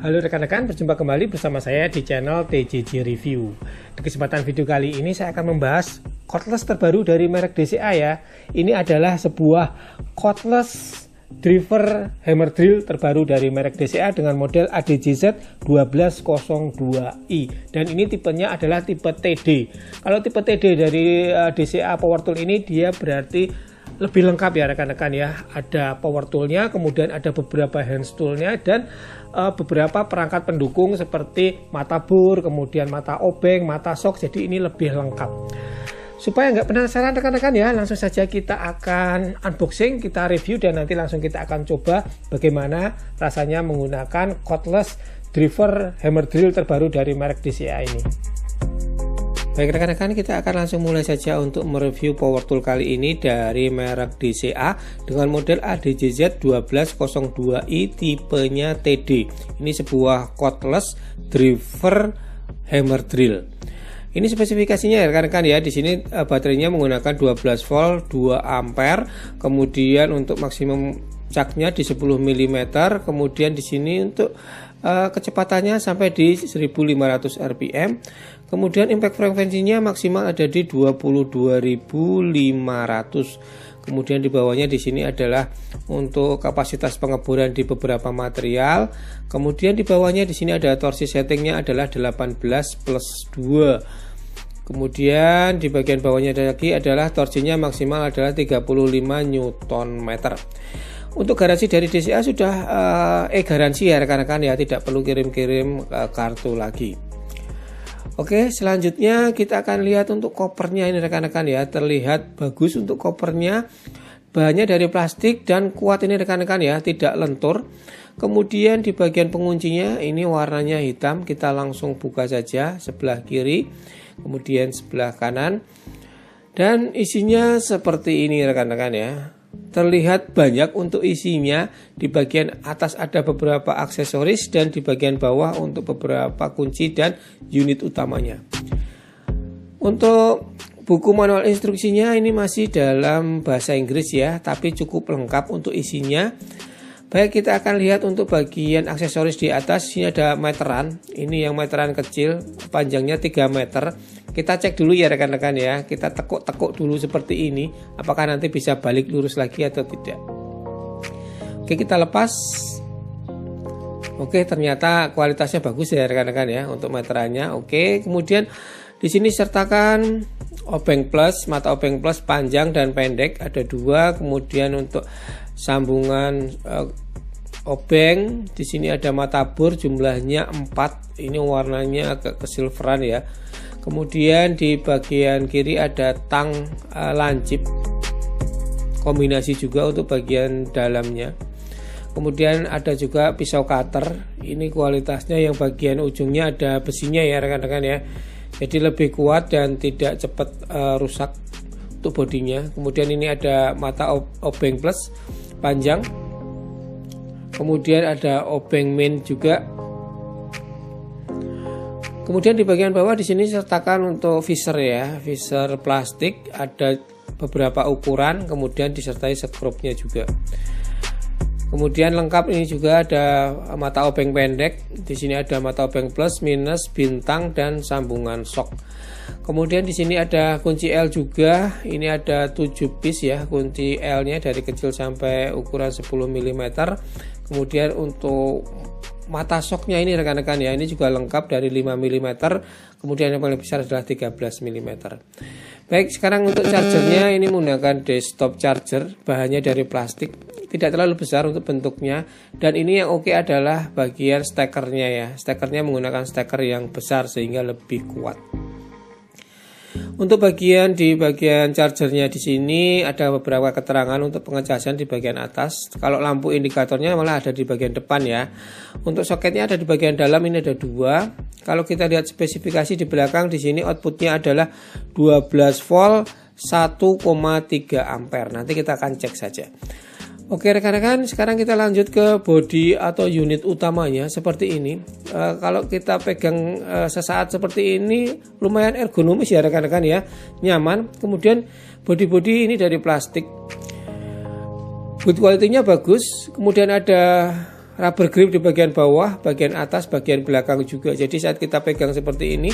Halo rekan-rekan, berjumpa kembali bersama saya di channel TJJ Review. Di kesempatan video kali ini saya akan membahas cordless terbaru dari merek DCA ya. Ini adalah sebuah cordless driver hammer drill terbaru dari merek DCA dengan model ADJZ 1202i. Dan ini tipenya adalah tipe TD. Kalau tipe TD dari DCA Power Tool ini dia berarti lebih lengkap ya rekan-rekan ya. Ada power toolnya, kemudian ada beberapa hand toolnya dan beberapa perangkat pendukung seperti mata bor, kemudian mata obeng, mata sok. Jadi ini lebih lengkap. Supaya nggak penasaran rekan-rekan ya, langsung saja kita akan unboxing, kita review dan nanti langsung kita akan coba bagaimana rasanya menggunakan cordless driver hammer drill terbaru dari merek DCA ini. Baik rekan-rekan, kita akan langsung mulai saja untuk mereview power tool kali ini dari merek DCA dengan model ADJZ 1202i tipenya TD. Ini sebuah cordless driver hammer drill. Ini spesifikasinya ya rekan-rekan ya. Di sini baterainya menggunakan 12 volt 2 ampere. Kemudian untuk maksimum caknya di 10 mm. Kemudian di sini untuk kecepatannya sampai di 1500 rpm. Kemudian impact frekuensinya maksimal ada di 22.500. Kemudian di bawahnya di sini adalah untuk kapasitas pengeboran di beberapa material. Kemudian di bawahnya di sini ada torsi settingnya adalah 18+2. Kemudian di bagian bawahnya lagi adalah torsinya maksimal adalah 35 Nm. Untuk garansi dari DCA sudah garansi ya rekan-rekan ya, tidak perlu kirim-kirim kartu lagi. Oke, selanjutnya kita akan lihat untuk kopernya ini rekan-rekan ya. Terlihat bagus untuk kopernya. Bahannya dari plastik dan kuat ini rekan-rekan ya, tidak lentur. Kemudian di bagian penguncinya ini warnanya hitam. Kita langsung buka saja sebelah kiri, kemudian sebelah kanan. Dan isinya seperti ini rekan-rekan ya. Terlihat banyak untuk isinya. Di bagian atas ada beberapa aksesoris dan di bagian bawah untuk beberapa kunci dan unit utamanya. Untuk buku manual instruksinya ini masih dalam bahasa Inggris ya, tapi cukup lengkap untuk isinya. Baik, kita akan lihat untuk bagian aksesoris di atas. Sini ada meteran. Ini yang meteran kecil, panjangnya 3 meter. Kita cek dulu ya rekan-rekan ya. Kita tekuk-tekuk dulu seperti ini. Apakah nanti bisa balik lurus lagi atau tidak. Oke, kita lepas. Oke, ternyata kualitasnya bagus ya rekan-rekan ya untuk meterannya. Oke, kemudian di sini sertakan obeng plus, mata obeng plus panjang dan pendek ada 2. Kemudian untuk sambungan obeng di sini ada mata bor jumlahnya 4. Ini warnanya agak kesilveran ya. Kemudian di bagian kiri ada tang lancip, kombinasi juga untuk bagian dalamnya. Kemudian ada juga pisau cutter. Ini kualitasnya yang bagian ujungnya ada besinya ya rekan-rekan ya. Jadi lebih kuat dan tidak cepat rusak untuk bodinya. Kemudian ini ada mata obeng plus panjang. Kemudian ada obeng main juga. Kemudian di bagian bawah di sini sertakan untuk visor ya, visor plastik, ada beberapa ukuran, kemudian disertai skrupnya juga. Kemudian lengkap ini juga ada mata obeng pendek. Di sini ada mata obeng plus, minus, bintang dan sambungan sok. Kemudian di sini ada kunci L juga. Ini ada 7 piece ya kunci L-nya dari kecil sampai ukuran 10 mm. Kemudian untuk mata soknya ini rekan-rekan ya, ini juga lengkap dari 5 mm. Kemudian yang paling besar adalah 13 mm. Baik, sekarang untuk chargernya ini menggunakan desktop charger, bahannya dari plastik, tidak terlalu besar untuk bentuknya. Dan ini yang oke adalah bagian stekernya ya. Stekernya menggunakan steker yang besar sehingga lebih kuat. Untuk bagian chargernya di sini ada beberapa keterangan untuk pengecasan di bagian atas. Kalau lampu indikatornya malah ada di bagian depan ya. Untuk soketnya ada di bagian dalam, ini ada 2. Kalau kita lihat spesifikasi di belakang di sini outputnya adalah 12 volt 1,3 ampere. Nanti kita akan cek saja. Oke rekan-rekan, sekarang kita lanjut ke bodi atau unit utamanya seperti ini. Kalau kita pegang sesaat seperti ini lumayan ergonomis ya rekan-rekan ya, nyaman. Kemudian bodi-bodi ini dari plastik, build quality-nya bagus. Kemudian ada rubber grip di bagian bawah, bagian atas, bagian belakang juga. Jadi saat kita pegang seperti ini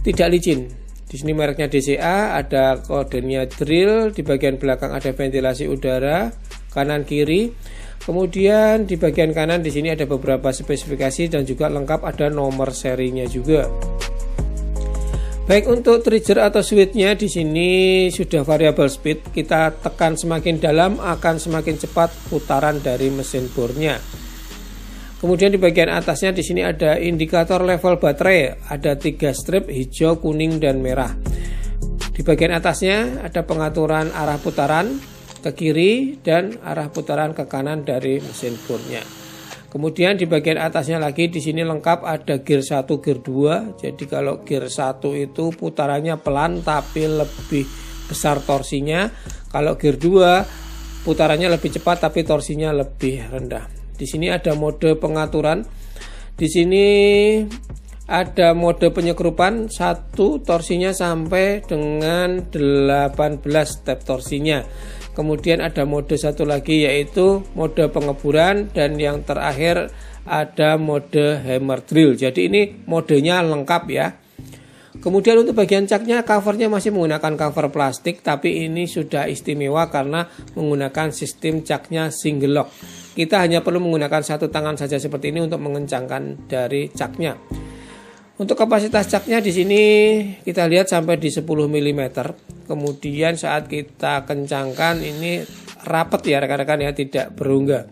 tidak licin. Di sini mereknya DCA, ada kodenya drill, di bagian belakang ada ventilasi udara kanan kiri. Kemudian di bagian kanan di sini ada beberapa spesifikasi dan juga lengkap ada nomor serinya juga. Baik, untuk trigger atau switchnya di sini sudah variable speed. Kita tekan semakin dalam akan semakin cepat putaran dari mesin bornya. Kemudian di bagian atasnya di sini ada indikator level baterai, ada 3 strip hijau, kuning dan merah. Di bagian atasnya ada pengaturan arah putaran ke kiri dan arah putaran ke kanan dari mesin bornya. Kemudian di bagian atasnya lagi di sini lengkap ada gear 1, gear 2. Jadi kalau gear 1 itu putarannya pelan tapi lebih besar torsinya. Kalau gear 2 putarannya lebih cepat tapi torsinya lebih rendah. Di sini ada mode pengaturan. Di sini ada mode penyekrupan 1 torsinya sampai dengan 18 step torsinya. Kemudian ada mode satu lagi yaitu mode pengeburan, dan yang terakhir ada mode hammer drill. Jadi ini modenya lengkap ya. Kemudian untuk bagian caknya, covernya masih menggunakan cover plastik, tapi ini sudah istimewa karena menggunakan sistem caknya single lock. Kita hanya perlu menggunakan satu tangan saja seperti ini untuk mengencangkan dari caknya. Untuk kapasitas caknya di sini kita lihat sampai di 10 mm. Kemudian saat kita kencangkan ini rapat ya rekan-rekan ya, tidak berunggah.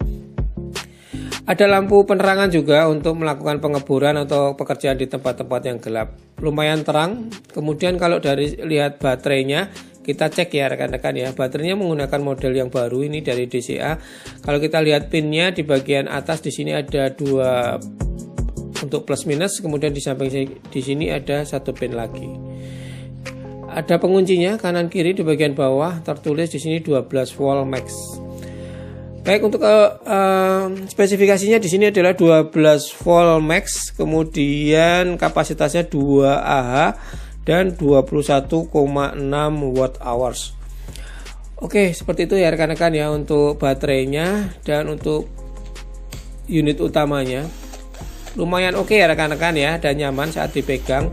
Ada lampu penerangan juga untuk melakukan pengeburan atau pekerjaan di tempat-tempat yang gelap. Lumayan terang. Kemudian kalau dari lihat baterainya, kita cek ya rekan-rekan ya. Baterainya menggunakan model yang baru ini dari DCA. Kalau kita lihat pinnya di bagian atas di sini ada 2 untuk plus minus, kemudian di samping di sini ada 1 pin lagi. Ada penguncinya kanan kiri di bagian bawah, tertulis di sini 12 volt max. Baik, untuk spesifikasinya di sini adalah 12 volt max, kemudian kapasitasnya 2 Ah dan 21,6 watt hours. Oke, seperti itu ya rekan-rekan ya untuk baterainya. Dan untuk unit utamanya lumayan oke ya rekan-rekan ya, dan nyaman saat dipegang.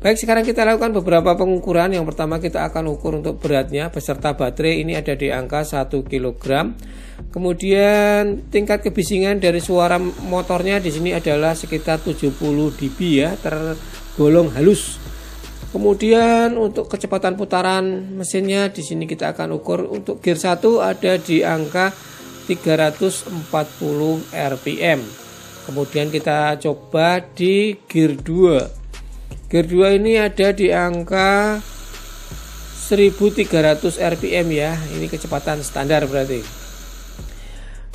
Baik, sekarang kita lakukan beberapa pengukuran. Yang pertama kita akan ukur untuk beratnya beserta baterai, ini ada di angka 1 kg. Kemudian tingkat kebisingan dari suara motornya di sini adalah sekitar 70 dB ya, tergolong halus. Kemudian untuk kecepatan putaran mesinnya di sini kita akan ukur untuk gear 1 ada di angka 340 rpm. Kemudian kita coba di gear 2. Gear 2 ini ada di angka 1300 rpm ya. Ini kecepatan standar berarti.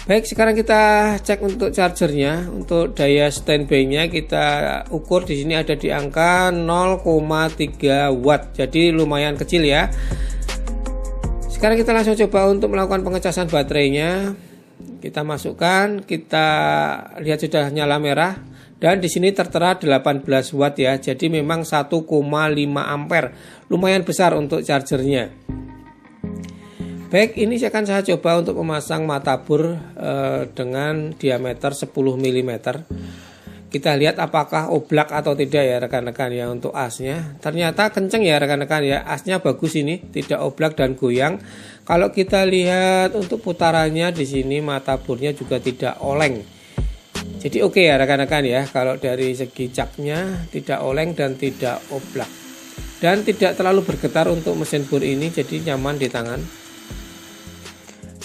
Baik, sekarang kita cek untuk chargernya. Untuk daya standby-nya kita ukur di sini ada di angka 0,3 watt. Jadi lumayan kecil ya. Sekarang kita langsung coba untuk melakukan pengecasan baterainya. Kita masukkan, kita lihat sudah nyala merah, dan di sini tertera 18 watt ya. Jadi memang 1,5 ampere, lumayan besar untuk chargernya. Baik, ini akan saya coba untuk memasang matabur dengan diameter 10 mm. Kita lihat apakah oblak atau tidak ya rekan-rekan ya. Untuk asnya ternyata kenceng ya rekan-rekan ya, asnya bagus ini, tidak oblak dan goyang. Kalau kita lihat untuk putarannya di sini mataburnya juga tidak oleng. Jadi oke ya rekan-rekan ya, kalau dari segi caknya tidak oleng dan tidak oblak. Dan tidak terlalu bergetar untuk mesin bor ini, jadi nyaman di tangan.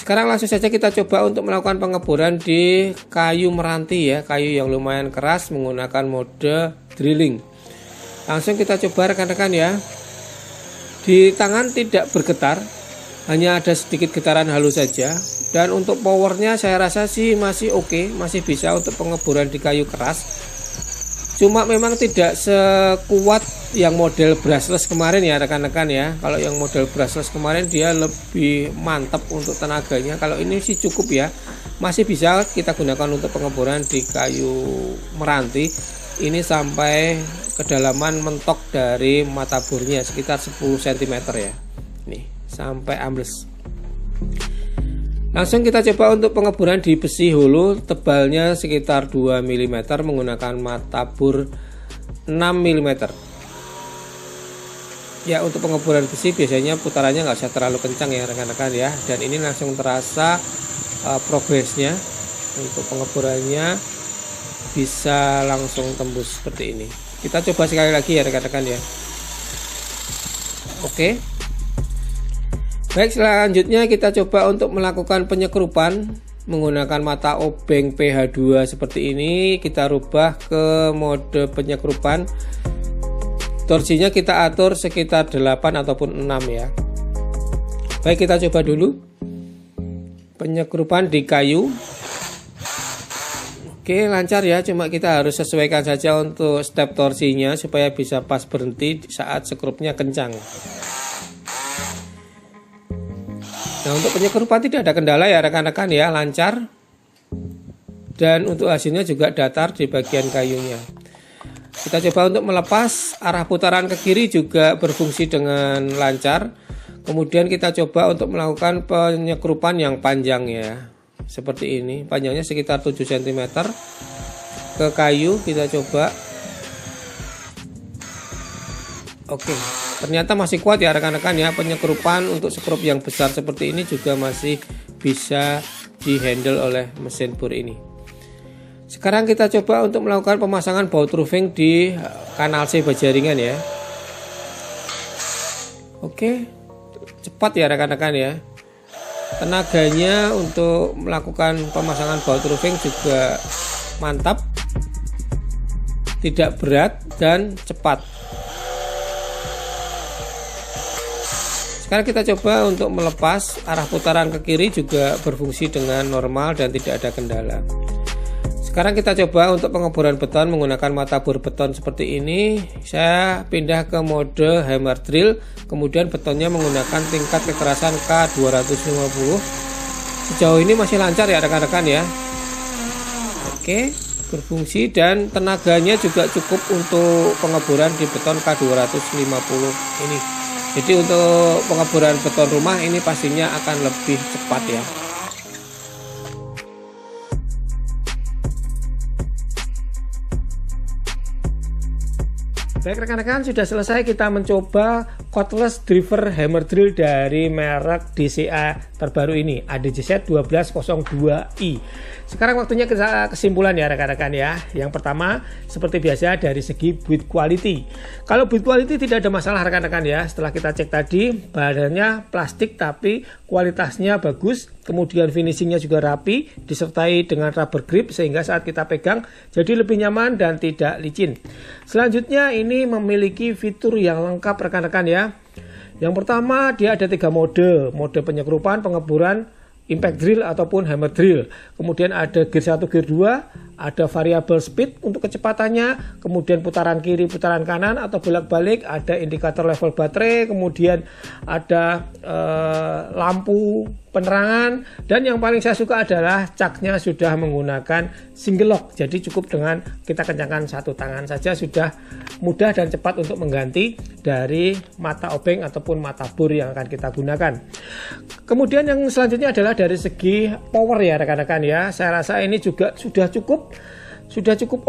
Sekarang langsung saja kita coba untuk melakukan pengeboran di kayu meranti ya, kayu yang lumayan keras menggunakan mode drilling. Langsung kita coba rekan-rekan ya. Di tangan tidak bergetar, hanya ada sedikit getaran halus saja. Dan untuk powernya saya rasa sih masih oke, masih bisa untuk pengeboran di kayu keras. Cuma memang tidak sekuat yang model brushless kemarin ya rekan-rekan ya. Kalau yang model brushless kemarin dia lebih mantap untuk tenaganya. Kalau ini sih cukup ya, masih bisa kita gunakan untuk pengeboran di kayu meranti. Ini sampai kedalaman mentok dari mataburnya sekitar 10 cm ya. Nih sampai ambles. Langsung kita coba untuk pengeburan di besi hulu tebalnya sekitar 2 mm menggunakan mata bor 6 mm. Ya, untuk pengeburan besi biasanya putarannya nggak usah terlalu kencang ya rekan-rekan ya. Dan ini langsung terasa progresnya. Untuk pengeburannya bisa langsung tembus seperti ini. Kita coba sekali lagi ya rekan-rekan ya. Oke. Baik, selanjutnya kita coba untuk melakukan penyekrupan menggunakan mata obeng PH2 seperti ini. Kita rubah ke mode penyekrupan. Torsinya kita atur sekitar 8 ataupun 6 ya. Baik, kita coba dulu penyekrupan di kayu. Oke, lancar ya, cuma kita harus sesuaikan saja untuk step torsinya supaya bisa pas berhenti saat sekrupnya kencang. Nah, untuk penyekrupan tidak ada kendala ya rekan-rekan ya, lancar. Dan untuk hasilnya juga datar di bagian kayunya. Kita coba untuk melepas, arah putaran ke kiri juga berfungsi dengan lancar. Kemudian kita coba untuk melakukan penyekrupan yang panjang ya. Seperti ini, panjangnya sekitar 7 cm. Ke kayu kita coba. Oke, ternyata masih kuat ya rekan-rekan ya. Penyekrupan untuk sekrup yang besar seperti ini juga masih bisa dihandle oleh mesin bor ini. Sekarang kita coba untuk melakukan pemasangan baut roofing di kanal C bajaringan ya. Oke, cepat ya rekan-rekan ya. Tenaganya untuk melakukan pemasangan baut roofing juga mantap, tidak berat dan cepat. Sekarang kita coba untuk melepas, arah putaran ke kiri juga berfungsi dengan normal dan tidak ada kendala. Sekarang kita coba untuk pengeboran beton menggunakan mata bor beton seperti ini. Saya pindah ke mode hammer drill, kemudian betonnya menggunakan tingkat kekerasan K250. Sejauh ini masih lancar ya rekan-rekan ya. Oke, berfungsi dan tenaganya juga cukup untuk pengeboran di beton K250 ini. Jadi untuk pengeboran beton rumah ini pastinya akan lebih cepat ya. Baik rekan-rekan, sudah selesai kita mencoba cordless driver hammer drill dari merek DCA terbaru ini, ADJZ 1202i. Sekarang waktunya kesimpulan ya rekan-rekan ya. Yang pertama, seperti biasa dari segi build quality. Kalau build quality tidak ada masalah rekan-rekan ya. Setelah kita cek tadi, bahannya plastik tapi kualitasnya bagus. Kemudian finishingnya juga rapi, disertai dengan rubber grip sehingga saat kita pegang jadi lebih nyaman dan tidak licin. Selanjutnya ini memiliki fitur yang lengkap rekan-rekan ya. Yang pertama, dia ada 3 mode penyekrupan, pengeboran, impact drill ataupun hammer drill. Kemudian ada gear 1, gear 2, ada variable speed untuk kecepatannya, kemudian putaran kiri, putaran kanan atau bolak-balik, ada indikator level baterai, kemudian ada lampu penerangan, dan yang paling saya suka adalah caknya sudah menggunakan single lock. Jadi cukup dengan kita kencangkan satu tangan saja sudah mudah dan cepat untuk mengganti dari mata obeng ataupun mata bor yang akan kita gunakan. Kemudian yang selanjutnya adalah dari segi power ya rekan-rekan ya. Saya rasa ini juga sudah cukup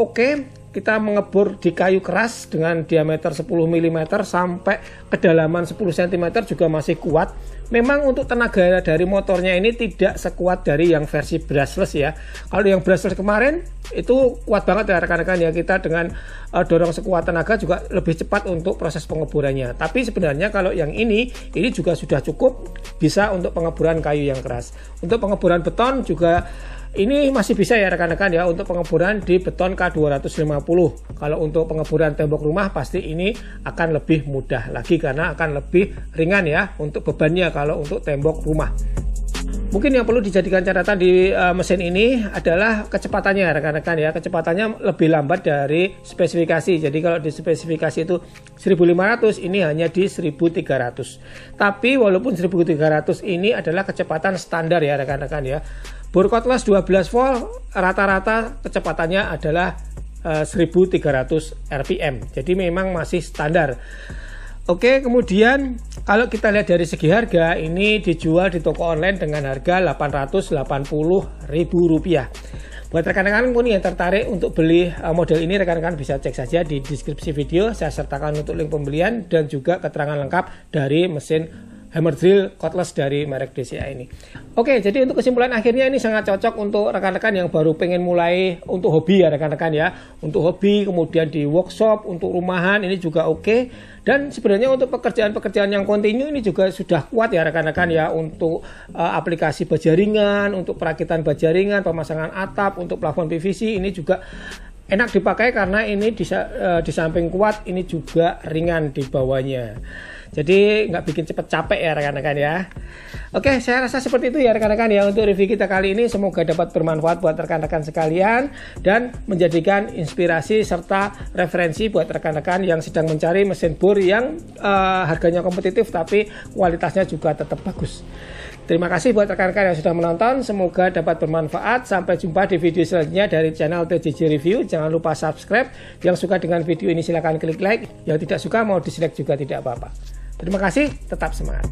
oke. Kita mengebor di kayu keras dengan diameter 10 mm sampai kedalaman 10 cm juga masih kuat. Memang untuk tenaga dari motornya ini tidak sekuat dari yang versi brushless ya. Kalau yang brushless kemarin itu kuat banget ya rekan-rekan ya. Kita dengan dorong sekuat tenaga juga lebih cepat untuk proses pengeborannya. Tapi sebenarnya kalau yang ini juga sudah cukup bisa untuk pengeboran kayu yang keras. Untuk pengeboran beton juga ini masih bisa ya rekan-rekan ya untuk pengeboran di beton K250. Kalau untuk pengeboran tembok rumah pasti ini akan lebih mudah lagi karena akan lebih ringan ya untuk bebannya kalau untuk tembok rumah. Mungkin yang perlu dijadikan catatan di mesin ini adalah kecepatannya rekan-rekan ya. Kecepatannya lebih lambat dari spesifikasi. Jadi kalau di spesifikasi itu 1500, ini hanya di 1300. Tapi walaupun 1300 ini adalah kecepatan standar ya rekan-rekan ya. Bor cordless 12 volt rata-rata kecepatannya adalah 1300 rpm. Jadi memang masih standar. Oke, kemudian kalau kita lihat dari segi harga, ini dijual di toko online dengan harga Rp880.000. Buat rekan-rekan pun yang tertarik untuk beli model ini, rekan-rekan bisa cek saja di deskripsi video. Saya sertakan untuk link pembelian dan juga keterangan lengkap dari mesin hammer drill cordless dari merek DCA ini. Oke, jadi untuk kesimpulan akhirnya ini sangat cocok untuk rekan-rekan yang baru pengen mulai untuk hobi ya rekan-rekan ya. Untuk hobi, kemudian di workshop, untuk rumahan ini juga oke. Dan sebenarnya untuk pekerjaan-pekerjaan yang kontinu ini juga sudah kuat ya rekan-rekan ya. Untuk aplikasi baja ringan, untuk perakitan baja ringan, pemasangan atap, untuk plafon PVC ini juga enak dipakai karena ini di samping kuat, ini juga ringan di bawahnya. Jadi nggak bikin cepet capek ya rekan-rekan ya. Oke, saya rasa seperti itu ya rekan-rekan ya untuk review kita kali ini. Semoga dapat bermanfaat buat rekan-rekan sekalian dan menjadikan inspirasi serta referensi buat rekan-rekan yang sedang mencari mesin bor yang harganya kompetitif tapi kualitasnya juga tetap bagus. Terima kasih buat rekan-rekan yang sudah menonton. Semoga dapat bermanfaat. Sampai jumpa di video selanjutnya dari channel TJJ Review. Jangan lupa subscribe. Yang suka dengan video ini silahkan klik like. Yang tidak suka mau dislike juga tidak apa-apa. Terima kasih, tetap semangat.